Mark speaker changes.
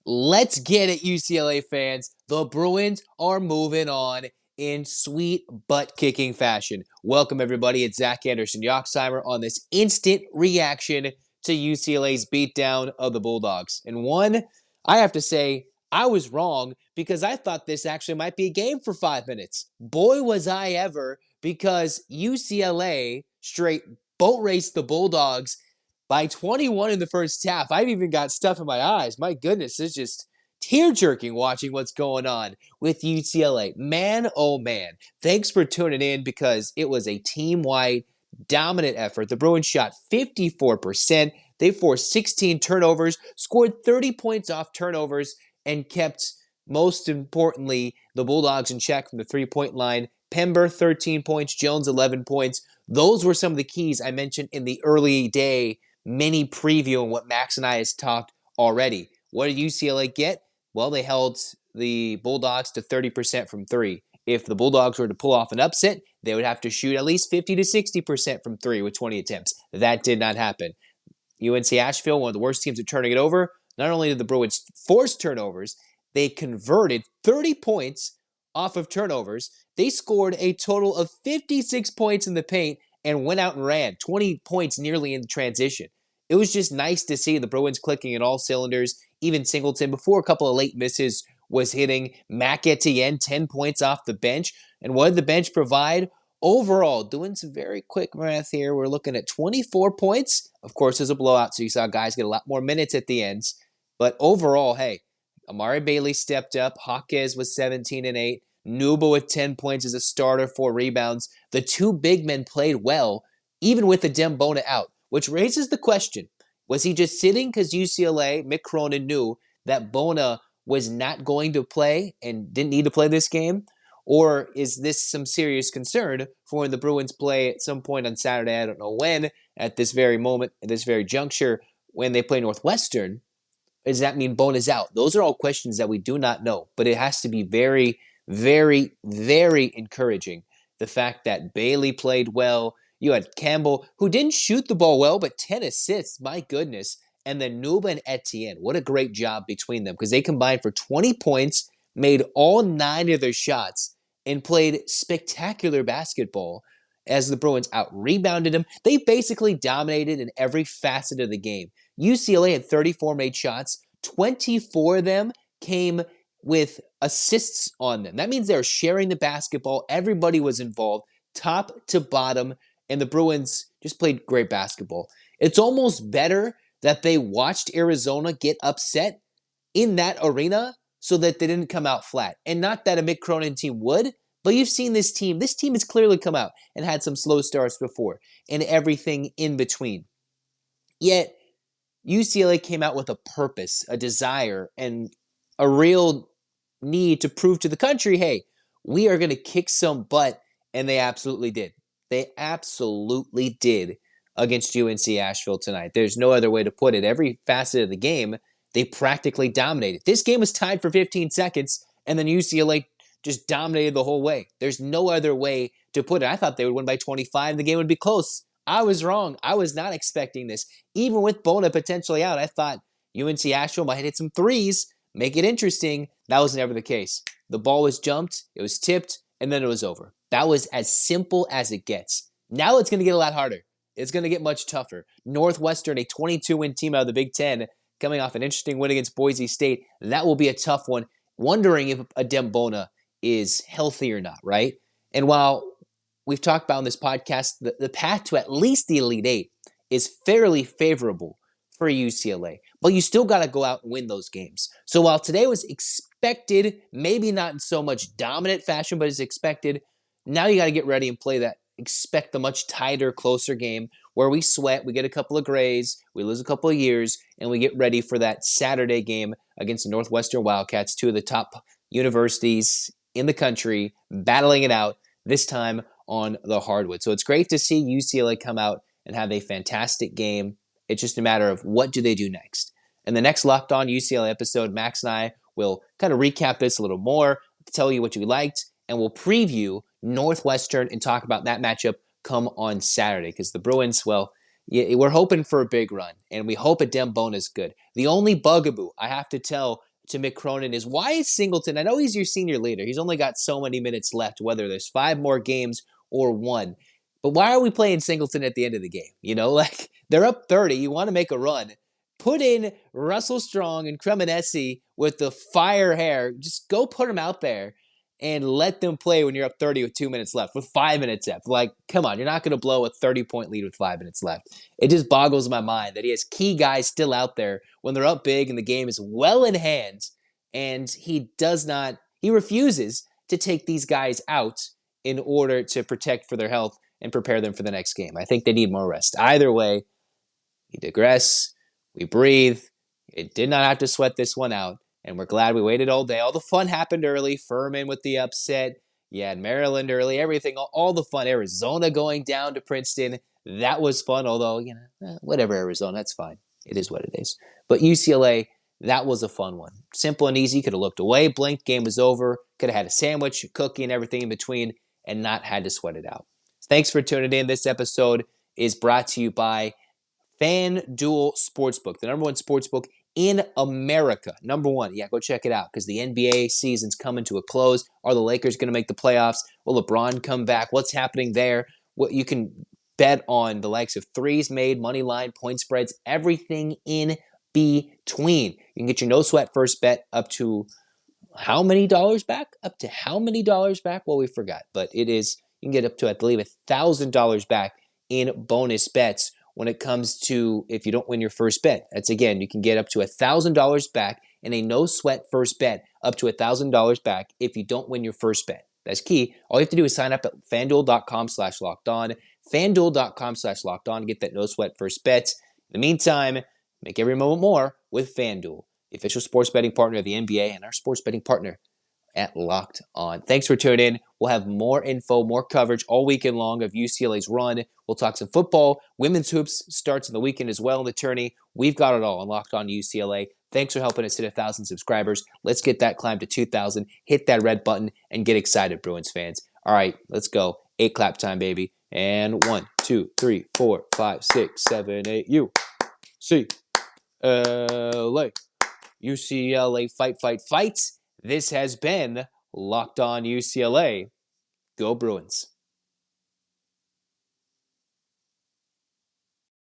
Speaker 1: Let's get it, UCLA fans. The Bruins are moving on in sweet butt-kicking fashion. Welcome, everybody. It's Zach Anderson-Yoxsimer on this instant reaction to UCLA's beatdown of the Bulldogs. And one, I have to say, I was wrong because I thought this actually might be a game for 5 minutes. Boy, was I ever, because UCLA straight boat raced the Bulldogs by 21 in the first half. I've even got stuff in my eyes. My goodness, it's just tear-jerking watching what's going on with UCLA. Man, oh man. Thanks for tuning in because it was a team-wide dominant effort. The Bruins shot 54%. They forced 16 turnovers, scored 30 points off turnovers, and kept, most importantly, the Bulldogs in check from the three-point line. Pember, 13 points. Jones, 11 points. Those were some of the keys I mentioned in the early day mini preview on what Max and I has talked already. What did UCLA get? Well, they held the Bulldogs to 30% from three. If the Bulldogs were to pull off an upset, they would have to shoot at least 50 to 60% from three with 20 attempts. That did not happen. UNC Asheville, one of the worst teams at turning it over. Not only did the Bruins force turnovers, they converted 30 points off of turnovers. They scored a total of 56 points in the paint and went out and ran 20 points nearly in transition. It was just nice to see the Bruins clicking in all cylinders. Even Singleton, before a couple of late misses, was hitting. Mac Etienne, 10 points off the bench. And what did the bench provide? Overall, doing some very quick math here, we're looking at 24 points. Of course, there's a blowout, so you saw guys get a lot more minutes at the ends. But overall, hey, Amari Bailey stepped up. Jaquez was 17 and 8. Nuba with 10 points as a starter, 4 rebounds. The two big men played well, even with the Bona out, which raises the question, was he just sitting because UCLA, Mick Cronin, knew that Bona was not going to play and didn't need to play this game? Or is this some serious concern for when the Bruins play at some point on Saturday? I don't know when, at this very moment, at this very juncture, when they play Northwestern. Does that mean Bona's out? Those are all questions that we do not know, but it has to be very, very, very encouraging. The fact that Bailey played well. You had Campbell, who didn't shoot the ball well, but 10 assists, my goodness. And then Nuba and Etienne, what a great job between them, because they combined for 20 points, made all 9 of their shots, and played spectacular basketball as the Bruins out-rebounded them. They basically dominated in every facet of the game. UCLA had 34 made shots. 24 of them came with assists on them. That means they're sharing the basketball. Everybody was involved, top to bottom, and the Bruins just played great basketball. It's almost better that they watched Arizona get upset in that arena so that they didn't come out flat. And not that a Mick Cronin team would, but you've seen this team. This team has clearly come out and had some slow starts before and everything in between. Yet, UCLA came out with a purpose, a desire, and a real need to prove to the country, hey, we are going to kick some butt, and they absolutely did. They absolutely did against UNC Asheville tonight. There's no other way to put it. Every facet of the game, they practically dominated. This game was tied for 15 seconds, and then UCLA just dominated the whole way. There's no other way to put it. I thought they would win by 25. The game would be close. I was wrong. I was not expecting this. Even with Bona potentially out, I thought UNC Asheville might hit some threes, make it interesting. That was never the case. The ball was jumped, it was tipped, and then it was over. That was as simple as it gets. Now it's going to get a lot harder. It's going to get much tougher. Northwestern, a 22-win team out of the Big Ten, coming off an interesting win against Boise State. That will be a tough one. Wondering if Adem Bona is healthy or not, right? And while we've talked about on this podcast, the path to at least the Elite Eight is fairly favorable for UCLA. But you still got to go out and win those games. So while today was expected, maybe not in so much dominant fashion, but it's expected, now you got to get ready and play that. Expect a much tighter, closer game where we sweat, we get a couple of grays, we lose a couple of years, and we get ready for that Saturday game against the Northwestern Wildcats, two of the top universities in the country, battling it out, this time on the hardwood. So it's great to see UCLA come out and have a fantastic game. It's just a matter of what do they do next. In the next Locked On UCLA episode, Max and I will kind of recap this a little more, tell you what you liked, and we'll preview Northwestern and talk about that matchup come on Saturday. Because the Bruins, well, we're hoping for a big run, and we hope Adem Bona is good. The only bugaboo I have to tell to Mick Cronin is, why is Singleton, I know he's your senior leader, he's only got so many minutes left, whether there's 5 more games or 1, but why are we playing Singleton at the end of the game? Like, they're up 30, you want to make a run. Put in Russell Strong and Cremonesi with the fire hair. Just go put them out there and let them play when you're up 30 with 2 minutes left, with 5 minutes left. Like, come on, you're not going to blow a 30-point lead with 5 minutes left. It just boggles my mind that he has key guys still out there when they're up big and the game is well in hand, and he refuses to take these guys out in order to protect for their health and prepare them for the next game. I think they need more rest. Either way, we digress, we breathe. It did not have to sweat this one out. And we're glad we waited all day. All the fun happened early. Furman with the upset. You had Maryland early. Everything, all the fun. Arizona going down to Princeton. That was fun, although, whatever, Arizona, that's fine. It is what it is. But UCLA, that was a fun one. Simple and easy. Could have looked away, blinked, game was over. Could have had a sandwich, a cookie, and everything in between, and not had to sweat it out. Thanks for tuning in. This episode is brought to you by FanDuel Sportsbook, the number one sportsbook in America. Number one. Yeah, go check it out because the NBA season's coming to a close. Are the Lakers going to make the playoffs? Will LeBron come back? What's happening there? What you can bet on the likes of threes made, money line, point spreads, everything in between. You can get your no sweat first bet up to how many dollars back? Up to how many dollars back? Well, we forgot, but you can get up to, I believe, $1,000 back in bonus bets when it comes to if you don't win your first bet. That's, again, you can get up to $1,000 back in a no-sweat first bet, up to $1,000 back if you don't win your first bet. That's key. All you have to do is sign up at FanDuel.com/lockedon, FanDuel.com/lockedon, get that no-sweat first bet. In the meantime, make every moment more with FanDuel, the official sports betting partner of the NBA and our sports betting partner at Locked On. Thanks for tuning in. We'll have more info, more coverage all weekend long of UCLA's run. We'll talk some football. Women's hoops starts in the weekend as well in the tourney. We've got it all on Locked On UCLA. Thanks for helping us hit 1,000 subscribers. Let's get that climb to 2,000. Hit that red button and get excited, Bruins fans. All right, let's go. 8 clap time, baby. And 1, 2, 3, 4, 5, 6, 7, 8. UCLA. UCLA fight, fight, fight. This has been Locked On UCLA. Go Bruins.